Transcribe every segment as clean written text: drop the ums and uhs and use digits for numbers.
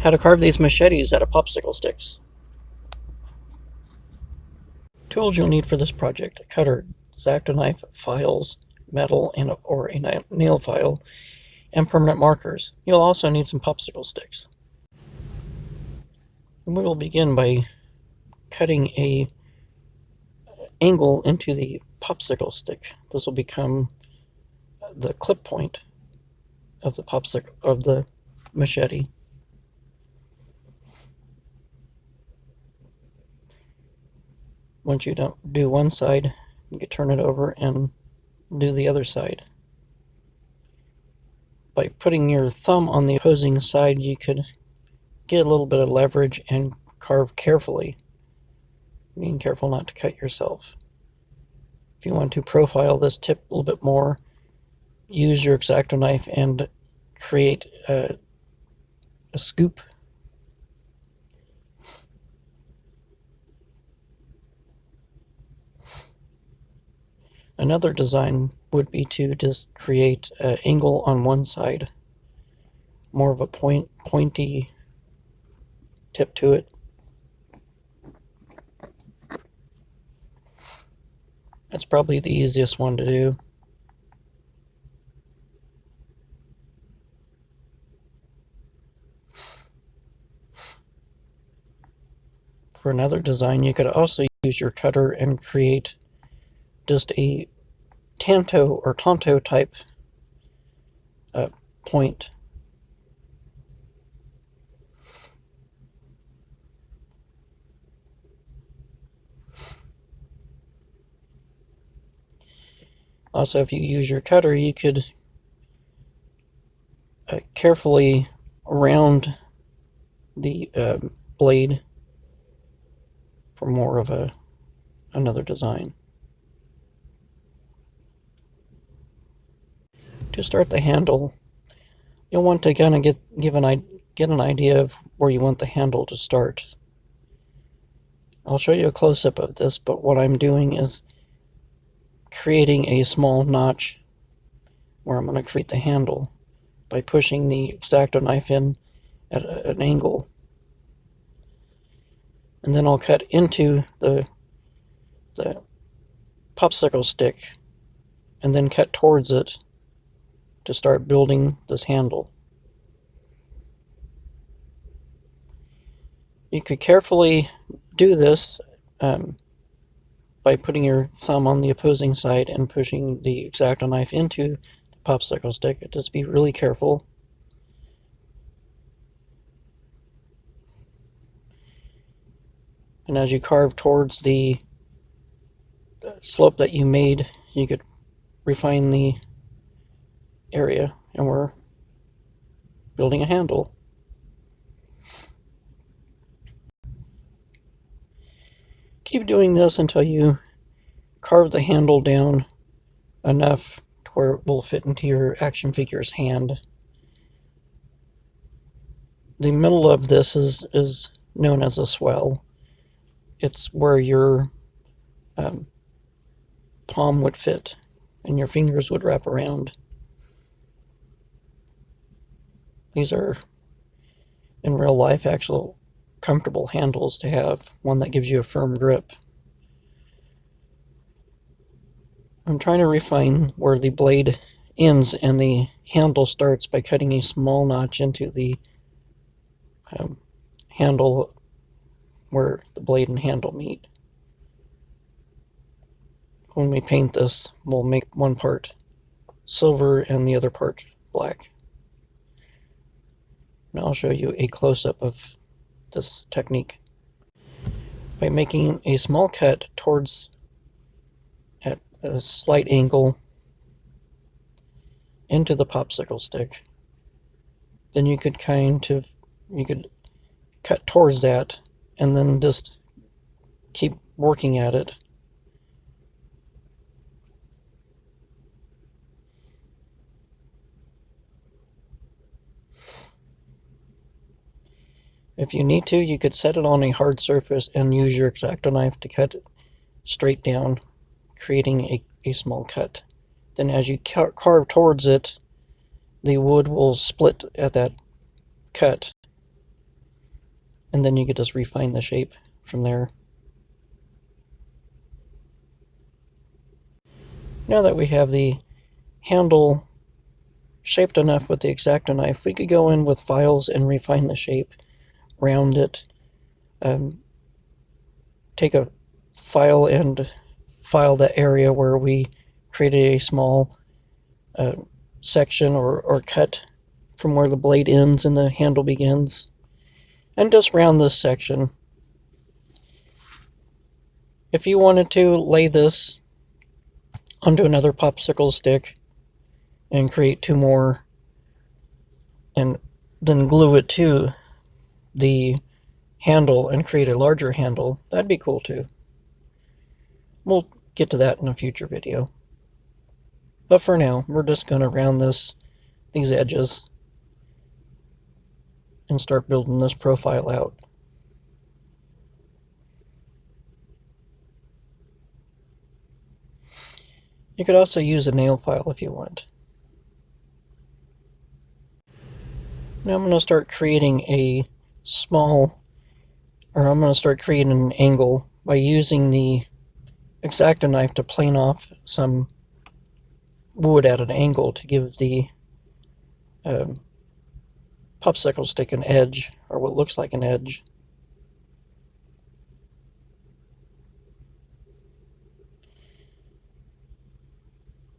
How to carve these machetes out of popsicle sticks. Tools you'll need for this project: a cutter, X-Acto knife, files, metal or a nail file, and permanent markers. You'll also need some popsicle sticks. And we will begin by cutting a angle into the popsicle stick. This will become the clip point of the machete. Once you do one side, you can turn it over and do the other side. By putting your thumb on the opposing side, you could get a little bit of leverage and carve carefully, being careful not to cut yourself. If you want to profile this tip a little bit more, use your X-Acto knife and create a scoop. Another design would be to just create an angle on one side, more of a pointy tip to it. That's probably the easiest one to do. For another design, you could also use your cutter and create just a tanto or tonto type point. Also, if you use your cutter, you could carefully round the blade for more of another design. To start the handle, you'll want to kind of get an idea of where you want the handle to start. I'll show you a close-up of this, but what I'm doing is creating a small notch where I'm going to create the handle by pushing the X-Acto knife in at an angle. And then I'll cut into the popsicle stick and then cut towards it to start building this handle. You could carefully do this by putting your thumb on the opposing side and pushing the X-Acto knife into the popsicle stick. Just be really careful. And as you carve towards the slope that you made, you could refine the area, and we're building a handle. Keep doing this until you carve the handle down enough to where it will fit into your action figure's hand. The middle of this is known as a swell. It's where your palm would fit and your fingers would wrap around. These are, in real life, actual comfortable handles to have, one that gives you a firm grip. I'm trying to refine where the blade ends and the handle starts by cutting a small notch into the handle where the blade and handle meet. When we paint this, we'll make one part silver and the other part black. And I'll show you a close-up of this technique. By making a small cut towards at a slight angle into the popsicle stick, then you could cut towards that and then just keep working at it. If you need to, you could set it on a hard surface and use your X-Acto knife to cut it straight down, creating a small cut. Then as you carve towards it, the wood will split at that cut. and then you could just refine the shape from there. Now that we have the handle shaped enough with the X-Acto knife, we could go in with files and refine the shape, round it, take a file and file that area where we created a small section or cut from where the blade ends and the handle begins, and just round this section. If you wanted to lay this onto another popsicle stick and create two more and then glue it to the handle and create a larger handle, that'd be cool too. We'll get to that in a future video. But for now, we're just going to round these edges and start building this profile out. You could also use a nail file if you want. Now I'm going to start creating I'm going to start creating an angle by using the X-Acto knife to plane off some wood at an angle to give the popsicle stick an edge, or what looks like an edge.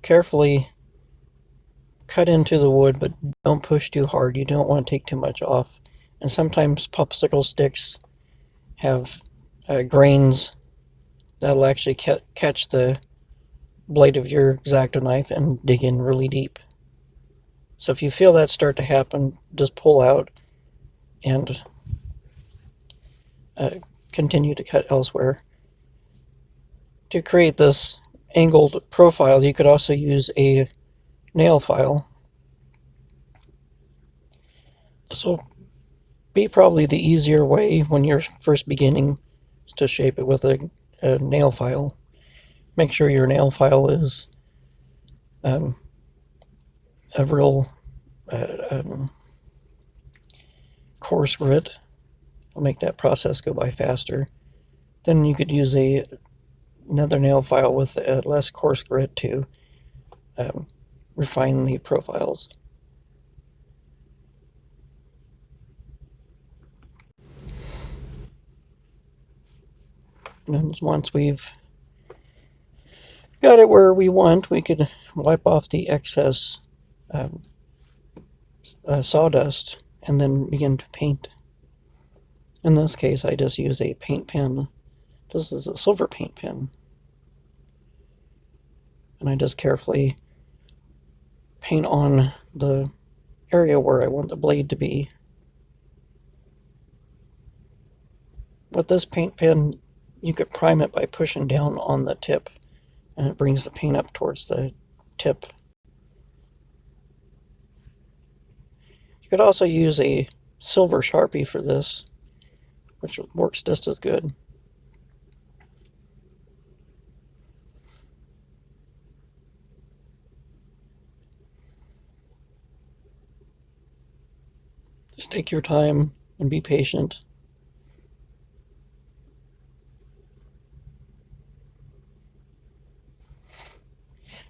Carefully cut into the wood, but don't push too hard. You don't want to take too much off. And sometimes popsicle sticks have grains that'll actually catch the blade of your X-Acto knife and dig in really deep. So if you feel that start to happen, just pull out and continue to cut elsewhere. To create this angled profile, you could also use a nail file. This will be probably the easier way when you're first beginning to shape it with a nail file. Make sure your nail file is a real coarse grit. It'll make that process go by faster. Then you could use another nail file with a less coarse grit to refine the profiles. And once we've got it where we want, we could wipe off the excess sawdust and then begin to paint. In this case, I just use a paint pen. This is a silver paint pen. And I just carefully paint on the area where I want the blade to be. With this paint pen, you could prime it by pushing down on the tip, and it brings the paint up towards the tip. You could also use a silver Sharpie for this, which works just as good. Just take your time and be patient.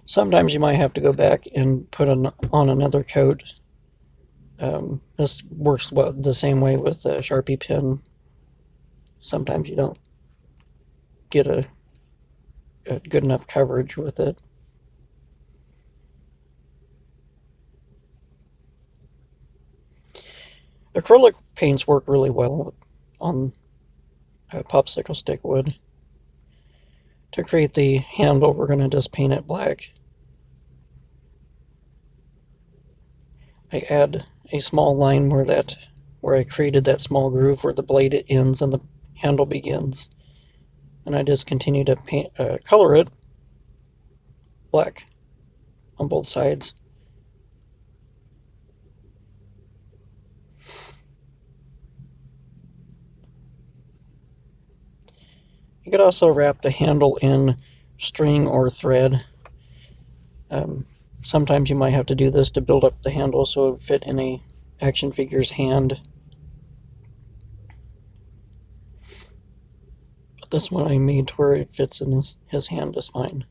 Sometimes you might have to go back and put on another coat. This works the same way with a Sharpie pen. Sometimes you don't get a good enough coverage with it. Acrylic paints work really well on popsicle stick wood. To create the handle, we're going to just paint it black. I add a small line where I created that small groove where the blade ends and the handle begins, and I just continue to color it black on both sides. You could also wrap the handle in string or thread. Sometimes you might have to do this to build up the handle so it would fit in a action figure's hand. This one I made to where it fits in his hand just fine.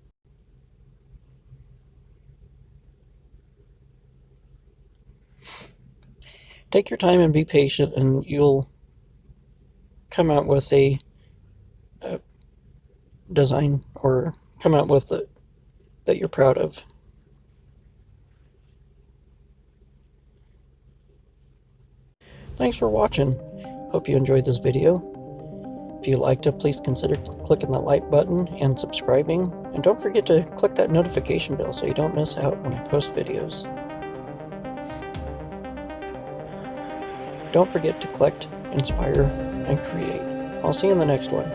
Take your time and be patient, and you'll come out with a design, or come out with it that you're proud of. Thanks for watching. Hope you enjoyed this video. If you liked it, please consider clicking that like button and subscribing. And don't forget to click that notification bell so you don't miss out when I post videos. Don't forget to collect, inspire, and create. I'll see you in the next one.